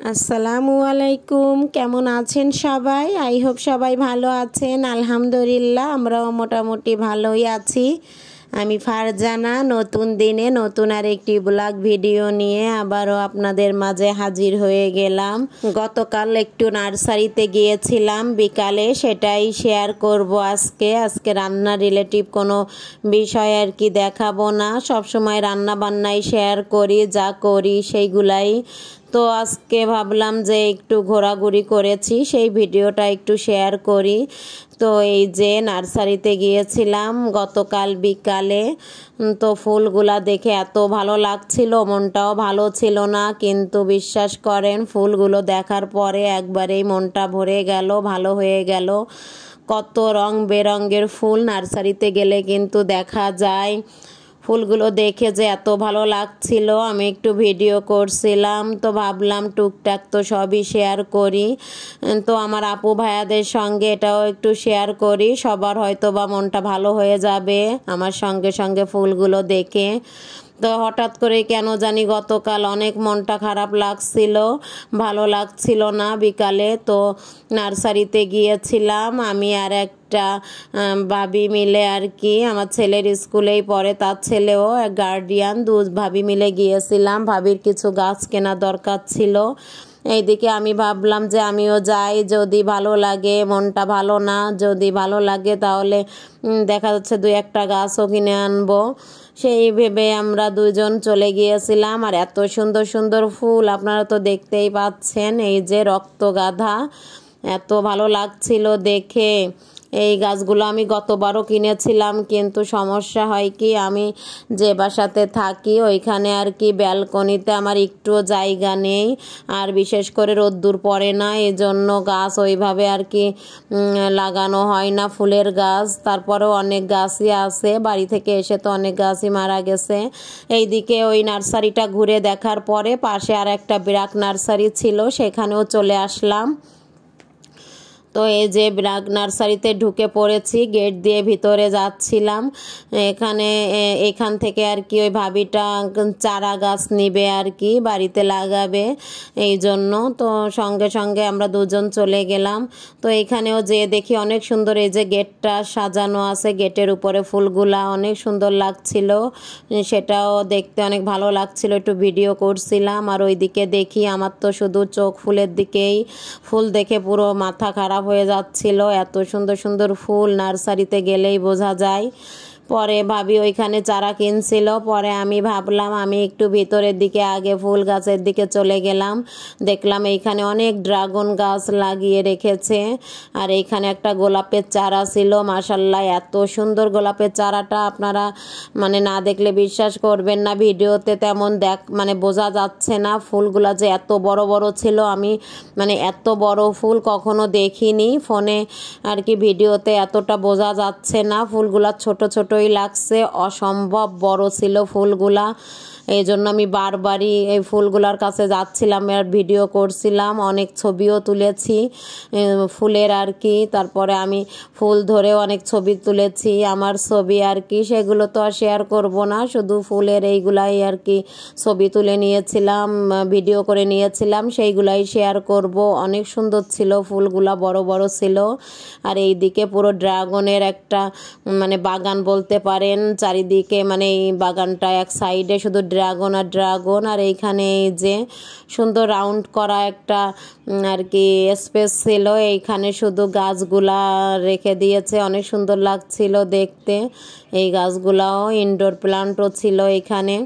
আসসালামু আলাইকুম, কেমন আছেন সবাই? আই হোপ সবাই ভালো আছেন। আলহামদুলিল্লাহ আমরাও মোটামুটি ভালোই আছি। আমি ফারজানা নতুন দিনে নতুন আর একটি ব্লগ ভিডিও নিয়ে আবারও আপনাদের মাঝে হাজির হয়ে গেলাম। গতকাল একটু নার্সারিতে গিয়েছিলাম বিকালে, সেটাই শেয়ার করব আজকে রান্না রিলেটিভ কোনো বিষয় আর কি দেখাবো না। সবসময় রান্না বান্নাই শেয়ার করি, যা করি সেইগুলাই। তো আজকে ভাবলাম যে একটু ঘোরাঘুরি করেছি সেই ভিডিওটা একটু শেয়ার করি। তো এই যে নার্সারিতে গিয়েছিলাম গতকাল বিকালে, তো ফুলগুলা দেখে এত ভালো লাগছিল, মনটাও ভালো ছিল না, কিন্তু বিশ্বাস করেন ফুলগুলো দেখার পরে একবারেই মনটা ভরে গেল, ভালো হয়ে গেল। কত রং বেরঙের ফুল নার্সারিতে গেলে কিন্তু দেখা যায়। ফুলগুলো দেখে যে এত ভালো লাগছিল, আমি একটু ভিডিও করছিলাম। তো ভাবলাম টুকটাক তো সবই শেয়ার করি, তো আমার আপু ভাইয়াদের সঙ্গে এটাও একটু শেয়ার করি। সবার হয়তো বা মনটা ভালো হয়ে যাবে আমার সঙ্গে সঙ্গে ফুলগুলো দেখে। তো হঠাৎ করে কেন জানি গতকাল অনেক মনটা খারাপ লাগছিল, ভালো লাগছিল না বিকালে। তো নার্সারিতে গিয়েছিলাম আমি আর একটা ভাবি মিলে আর কি, আমার ছেলের স্কুলেই পড়ে, তার ছেলেও এক গার্ডিয়ান, দু ভাবি মিলে গিয়েছিলাম। ভাবির কিছু গাছ কেনা দরকার ছিল। এইদিকে আমি ভাবলাম যে আমিও যাই, যদি ভালো লাগে, মনটা ভালো না, যদি ভালো লাগে তাহলে দেখা যাচ্ছে দুই একটা গাছও কিনে আনবো। সেই ভেবে আমরা দুজন চলে গিয়েছিলাম। আর এত সুন্দর সুন্দর ফুল আপনারা তো দেখতেই পাচ্ছেন, এই যে রক্তগাঁধা, এত ভালো লাগছিল দেখে। এই গাছগুলো আমি গতবারও কিনেছিলাম, কিন্তু সমস্যা হয় কি, আমি যে বাসাতে থাকি ওইখানে আর কি ব্যালকনিতে আমার একটুও জায়গা নেই, আর বিশেষ করে রোদ্দুর পড়ে না, এই জন্য গাছ ওইভাবে আর কি লাগানো হয় না ফুলের গাছ। তারপরেও অনেক গাছই আছে, বাড়ি থেকে এসে তো অনেক গাছই মারা গেছে। এইদিকে ওই নার্সারিটা ঘুরে দেখার পরে পাশে আর একটা বিরাট নার্সারি ছিল, সেখানেও চলে আসলাম। তো এই যে ব্রাক নার্সারিতে ঢুকে পড়েছি, গেট দিয়ে ভিতরে যাচ্ছিলাম। এখান থেকে আর কি ওই ভাবিটা চারা গাছ নিবে আর কি, বাড়িতে লাগাবে, এই জন্য তো সঙ্গে সঙ্গে আমরা দুজন চলে গেলাম। তো এখানেও যে দেখি অনেক সুন্দর, এই যে গেটটা সাজানো আছে, গেটের উপরে ফুলগুলা অনেক সুন্দর লাগছিল, সেটাও দেখতে অনেক ভালো লাগছিল, একটু ভিডিও করছিলাম। আর ওইদিকে দেখি আমার তো শুধু চোখ ফুলের দিকেই, ফুল দেখে পুরো মাথা খারাপ হয়ে যাচ্ছিল। এত সুন্দর সুন্দর ফুল নার্সারিতে গেলেই বোঝা যায়। পরে ভাবি ওইখানে চারা কিনছিল, পরে আমি ভাবলাম আমি একটু ভিতরের দিকে আগে ফুল গাছের দিকে চলে গেলাম। দেখলাম এইখানে অনেক ড্রাগন গাছ লাগিয়ে রেখেছে, আর এইখানে একটা গোলাপের চারা ছিল। মাশাআল্লাহ এত সুন্দর গোলাপের চারাটা, আপনারা মানে না দেখলে বিশ্বাস করবেন না, ভিডিওতে তেমন মানে বোঝা যাচ্ছে না ফুলগুলা যে এত বড় বড় ছিল। আমি মানে এত বড় ফুল কখনো দেখিনি, ফোনে আর কি ভিডিওতে এতটা বোঝা যাচ্ছে না। ফুলগুলা ছোট ছোটই লাগছে, অসম্ভব বড় ছিল ফুলগুলা। এই জন্য আমি বারবারই এই ফুলগুলার কাছে যাচ্ছিলাম আর ভিডিও করছিলাম, অনেক ছবিও তুলেছি ফুলের আর কি। তারপরে আমি ফুল ধরেও অনেক ছবি তুলেছি, আমার ছবি আর কি, সেগুলো তো আর শেয়ার করব না, শুধু ফুলের এইগুলাই আর কি ছবি তুলে নিয়েছিলাম, ভিডিও করে নিয়েছিলাম, সেইগুলাই শেয়ার করব। অনেক সুন্দর ছিল ফুলগুলা, বড় বড় ছিল। আর এই দিকে পুরো ড্রাগনের একটা মানে বাগান বলতে পারেন, চারিদিকে মানে এই বাগানটা এক সাইডে শুধু ড্রাগন আর ড্রাগন। আর এইখানে এই যে সুন্দর রাউন্ড করা একটা আর কি স্পেস ছিল, এইখানে শুধু গাছগুলা রেখে দিয়েছে, অনেক সুন্দর লাগছিল দেখতে। এই গাছগুলাও ইনডোর প্লান্টও ছিল এইখানে।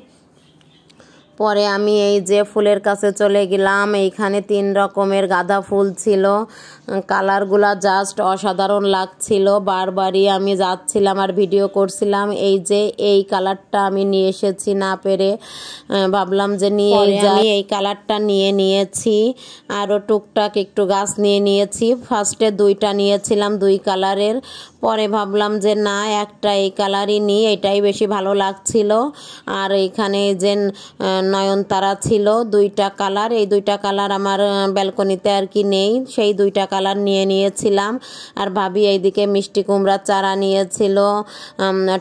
পরে আমি এই যে ফুলের কাছে চলে গেলাম, এইখানে 3 রকমের গাঁদা ফুল ছিল, কালারগুলা জাস্ট অসাধারণ লাগছিল। বারবারই আমি যাচ্ছিলাম আর ভিডিও করছিলাম। এই যে এই কালারটা আমি নিয়ে এসেছি না পেরে, ভাবলাম যে নিয়ে যাই, এই কালারটা নিয়ে নিয়েছি। আরও টুকটাক একটু গাছ নিয়ে নিয়েছি, ফার্স্টে 2টা নিয়েছিলাম 2 কালারের, পরে ভাবলাম যে না, একটা এই কালারই নিই, এটাই বেশি ভালো লাগছিল। আর এইখানে যে নয়নতারা ছিল, দুইটা কালার, এই দুইটা কালার আমার ব্যালকনিতে আর কি নেই, সেই দুইটা কালার নিয়ে নিয়েছিলাম। আর ভাবি এইদিকে মিষ্টি কুমড়ার চারা নিয়েছিল,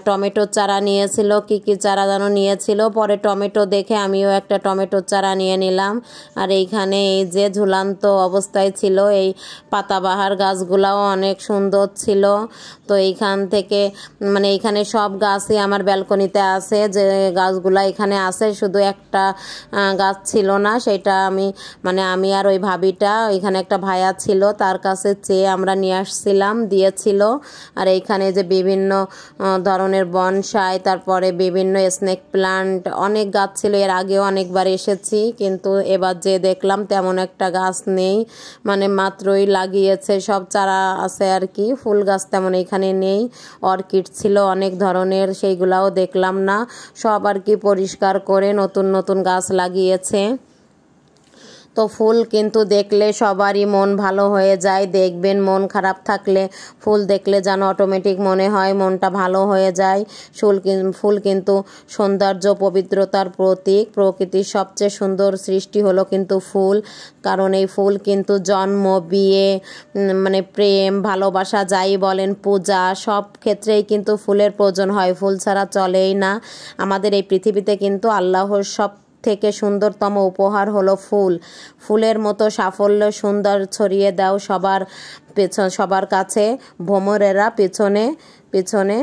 টমেটোর চারা নিয়েছিল, কি কি চারা যেন নিয়েছিল। পরে টমেটো দেখে আমিও একটা টমেটোর চারা নিয়ে নিলাম। আর এইখানে এই যে ঝুলান্ত অবস্থায় ছিল এই পাতাবাহার গাছগুলাও অনেক সুন্দর ছিল। তো এইখান থেকে মানে এইখানে সব গাছই আমার ব্যালকনিতে আছে, যে গাছগুলা এখানে আছে, শুধু একটা গাছ ছিল না, সেটা আমি আর ওই ভাবিটা, ওইখানে একটা ভাইয়া ছিল, তার কাছে চেয়ে আমরা নিয়ে আসছিলাম, দিয়েছিল। আর এইখানে যে বিভিন্ন ধরনের বনসাই, তারপরে বিভিন্ন স্নেক প্লান্ট, অনেক গাছ ছিল। এর আগেও অনেকবার এসেছি, কিন্তু এবার যে দেখলাম তেমন একটা গাছ নেই, মানে মাত্রই লাগিয়েছে, সব চারা আছে আর কি, ফুল গাছ তেমন এখানে নেই। অর্কিড ছিল অনেক ধরনের, সেইগুলাও দেখলাম না, সব আর কি পরিষ্কার করে নতুন নতুন গাছ লাগিয়েছে। তো ফুল কিন্তু দেখলে সবারই মন ভালো হয়ে যায়, দেখবেন মন খারাপ থাকলে ফুল দেখলে যেন অটোমেটিক মনে হয় মনটা ভালো হয়ে যায়। ফুল কিন্তু সৌন্দর্য, পবিত্রতার প্রতীক। প্রকৃতির সবচেয়ে সুন্দর সৃষ্টি হলো কিন্তু ফুল, কারণ এই ফুল কিন্তু জন্ম, বিয়ে, মানে প্রেম, ভালোবাসা, যাই বলেন, পূজা, সব ক্ষেত্রেই কিন্তু ফুলের প্রয়োজন হয়, ফুল ছাড়া চলেই না। আমাদের এই পৃথিবীতে কিন্তু আল্লাহর সব থেকে সুন্দরতম উপহার হলো ফুল। ফুলের মতো সাফল্য, সুন্দর ছড়িয়ে দাও সবার কাছে, ভ্রমরেরা পেছনে পেছনে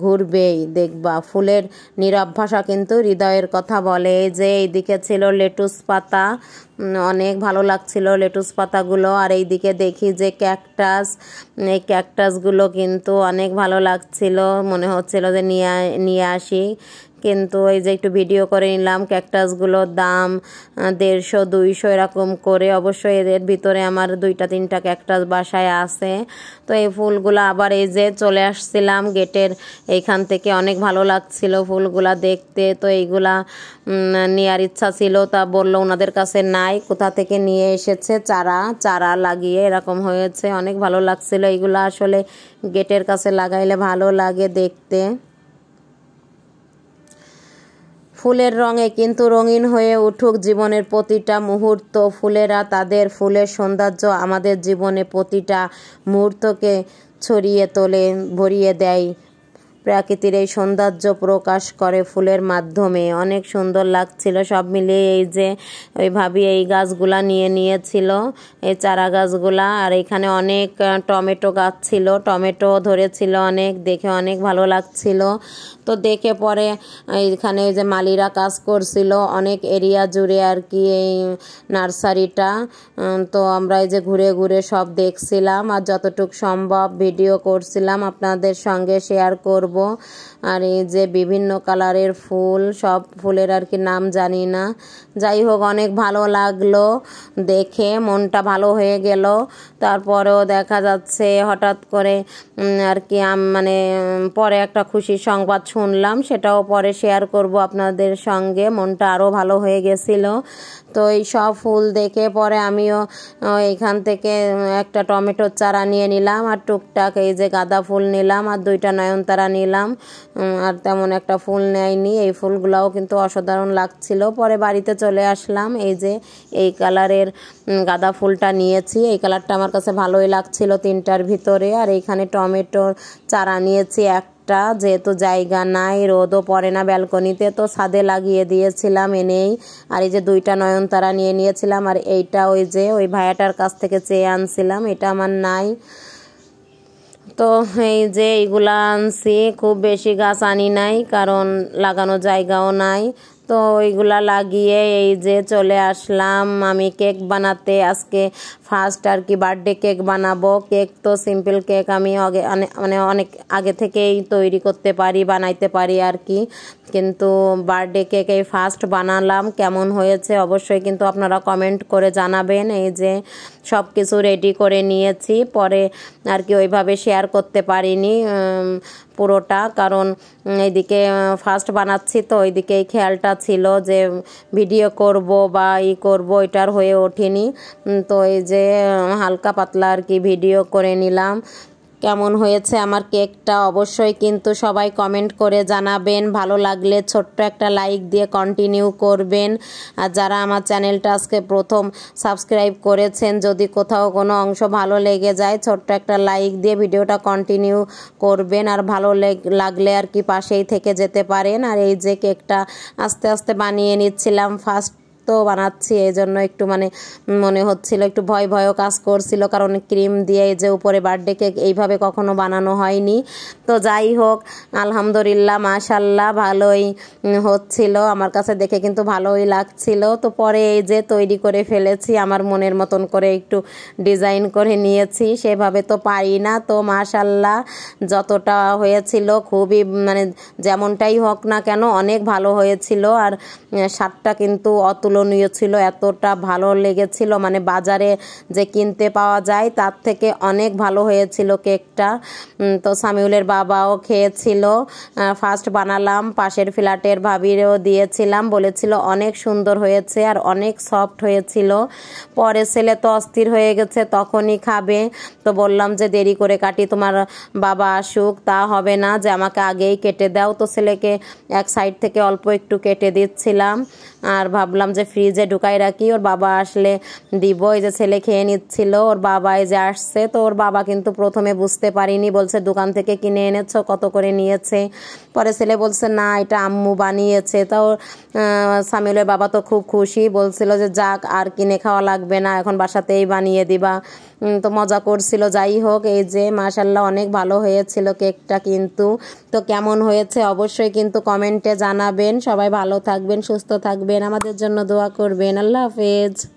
ঘুরবেই, দেখবা ফুলের নীরব ভাষা কিন্তু হৃদয়ের কথা বলে। যে এইদিকে ছিল লেটুস পাতা, অনেক ভালো লাগছিল লেটুস পাতাগুলো। আর এইদিকে দেখি যে ক্যাকটাস, এই ক্যাকটাসগুলো কিন্তু অনেক ভালো লাগছিল, মনে হচ্ছিল যে নিয়ে আসি, কিন্তু এই যে একটু ভিডিও করে নিলাম। ক্যাকটাসগুলোর দাম 150-200 এরকম করে। অবশ্যই এদের ভিতরে আমার 2-3টা ক্যাকটাস বাসায় আছে। তো এই ফুলগুলো আবার এই যে চলে আসছিলাম গেটের এইখান থেকে, অনেক ভালো লাগছিল ফুলগুলা দেখতে। তো এইগুলা নেওয়ার ইচ্ছা ছিল, তা বললো ওনাদের কাছে নাই, কোথা থেকে নিয়ে এসেছে, চারা লাগিয়ে এরকম হয়েছে, অনেক ভালো লাগছিল। এইগুলা আসলে গেটের কাছে লাগাইলে ভালো লাগে দেখতে। ফুলের রঙে কিন্তু রঙিন হয়ে উঠুক জীবনের প্রতিটা মুহূর্ত। ফুলেরা তাদের ফুলের সৌন্দর্য আমাদের জীবনে প্রতিটা মুহূর্তকে ছড়িয়ে তোলে, ভরিয়ে দেয়। প্রকৃতির এই সৌন্দর্য প্রকাশ করে ফুলের মাধ্যমে, অনেক সুন্দর লাগছিল সব মিলিয়ে। এই যে ওই ভাবি এই গাছগুলা নিয়েছিল, এই চারা গাছগুলা। আর এখানে অনেক টমেটো গাছ ছিল, টমেটো ধরেছিল অনেক, দেখে অনেক ভালো লাগছিল। তো দেখে পরে এইখানে যে মালিরা কাজ করছিল অনেক এরিয়া জুড়ে আর কি এই নার্সারিটা। তো আমরা এই যে ঘুরে ঘুরে সব দেখছিলাম, আর যতটুকু সম্ভব ভিডিও করছিলাম, আপনাদের সঙ্গে শেয়ার করব। আর এই যে বিভিন্ন কালারের ফুল, সব ফুলের আর কি নাম জানি না, যাই হোক অনেক ভালো লাগলো দেখে, মনটা ভালো হয়ে গেল। তারপরেও দেখা যাচ্ছে হঠাৎ করে আর কি মানে পরে একটা খুশির সংবাদ শুনলাম, সেটাও পরে শেয়ার করব আপনাদের সঙ্গে। মনটা আরও ভালো হয়ে গেছিল। তো এই সব ফুল দেখে পরে আমিও এইখান থেকে একটা টমেটোর চারা নিয়ে নিলাম, আর টুকটাক এই যে গাঁদা ফুল নিলাম, আর 2টা নয়নতারা নিলাম, আর তেমন একটা ফুল নেয়নি। এই ফুলগুলাও কিন্তু অসাধারণ লাগছিল। পরে বাড়িতে চলে আসলাম, এই যে এই কালারের গাঁদা ফুলটা নিয়েছি, এই কালারটা আমার কাছে ভালোই লাগছিল 3টার ভিতরে। আর এইখানে টমেটোর চারা নিয়েছি একটা, যেহেতু জায়গা নাই, রোদও পড়ে না ব্যালকনিতে, তো ছাদে লাগিয়ে দিয়েছিলাম এনেই। আর এই যে 2টা নয়নতারা নিয়েছিলাম, আর এইটা ওই যে ওই ভাইয়াটার কাছ থেকে চেয়ে আনছিলাম, এটা আমার নাই। তো এই যে এইগুলা আনছি, খুব বেশি গাছ আনি নাই, কারণ লাগানো জায়গাও নাই। তো ওইগুলা লাগিয়ে এই যে চলে আসলাম আমি কেক বানাতে। আজকে ফার্স্ট আর কি বার্থডে কেক বানাবো। কেক তো সিম্পল কেক আমি অনেক আগে থেকেই তৈরি করতে পারি, বানাইতে পারি আর কি, কিন্তু বার্থডে কেক এই ফার্স্ট বানালাম। কেমন হয়েছে অবশ্যই কিন্তু আপনারা কমেন্ট করে জানাবেন। এই যে সব কিছু রেডি করে নিয়েছি, পরে আর কি ওইভাবে শেয়ার করতে পারিনি পুরোটা, কারণ এইদিকে ফার্স্ট বানাচ্ছি, তো ওইদিকে এই খেয়ালটা ছিল যে ভিডিও করব বা করব, এটার হয়ে ওঠেনি। তো এই যে হালকা পাতলা আর কি ভিডিও করে নিলাম। কেমন হয়েছে আমার কেকটা অবশ্যই কিন্তু সবাই কমেন্ট করে জানাবেন। ভালো লাগলে ছোট্ট একটা লাইক দিয়ে কন্টিনিউ করবেন। আর যারা আমার চ্যানেলটা আজকে প্রথম সাবস্ক্রাইব করেছেন, যদি কোথাও কোনো অংশ ভালো লেগে যায় ছোট্ট একটা লাইক দিয়ে ভিডিওটা কন্টিনিউ করবেন। আর ভালো লাগলে আর কি পাশেই থেকে যেতে পারেন। আর এই যে কেকটা আস্তে আস্তে বানিয়ে নিচ্ছিলাম, ফার্স্ট তো বানাচ্ছি, এই জন্য একটু মনে হচ্ছিল, একটু ভয়ও কাজ করছিল, কারণ ক্রিম দিয়ে যে উপরে বার্থডে কেক এইভাবে কখনো বানানো হয়নি। তো যাই হোক, আলহামদুলিল্লাহ মাশাল্লাহ ভালোই হচ্ছিল, আমার কাছে দেখে কিন্তু ভালোই লাগছিল। তো পরে এই যে তৈরি করে ফেলেছি, আমার মনের মতন করে একটু ডিজাইন করে নিয়েছি, সেভাবে তো পারি না। তো মাশাল্লাহ যতটা হয়েছিল খুবই যেমনটাই হোক না কেন অনেক ভালো হয়েছিল। আর স্বাদটা কিন্তু অতুলনীয় ছিল, এতটা ভালো লেগেছিল, বাজারে যে কিনতে পাওয়া যায় তার থেকে অনেক ভালো হয়েছিল কেকটা। তো সামিউলের বাবাও খেয়েছিল। ফার্স্ট বানালাম, পাশের ফ্ল্যাটের ভাবিরেও দিয়েছিলাম, বলেছিল অনেক সুন্দর হয়েছে আর অনেক সফট হয়েছিল। পরে ছেলে তো অস্থির হয়ে গেছে, তখনই খাবে। তো বললাম যে দেরি করে কাটি, তোমার বাবা আসুক, তা হবে না যে আমাকে আগেই কেটে দাও। তো ছেলেকে এক সাইড থেকে অল্প একটু কেটে দিচ্ছিলাম আর ভাবলাম যে ফ্রিজে ঢুকাই রাখি, ওর বাবা আসলে দিব। এই যে ছেলে খেয়ে নিচ্ছিল, ওর বাবা এই যে আসছে। তো ওর বাবা কিন্তু প্রথমে বুঝতে পারিনি, বলছে দোকান থেকে কিনে এনেছো, কত করে নিয়েছে? পরে ছেলে বলছে না, এটা আম্মু বানিয়েছে। তো সামিউলের বাবা তো খুব খুশি, বলছিল যে যাক, আর কিনে খাওয়া লাগবে না, এখন বাসাতেই বানিয়ে দিবা। তো মজা করছিল। যাই হোক, এই যে মাশাল্লাহ অনেক ভালো হয়েছিল কেকটা কিন্তু। তো কেমন হয়েছে অবশ্যই কিন্তু কমেন্টে জানাবেন। সবাই ভালো থাকবেন, সুস্থ থাকবেন, আমাদের জন্য দোয়া করবেন। আল্লাহ হাফেজ।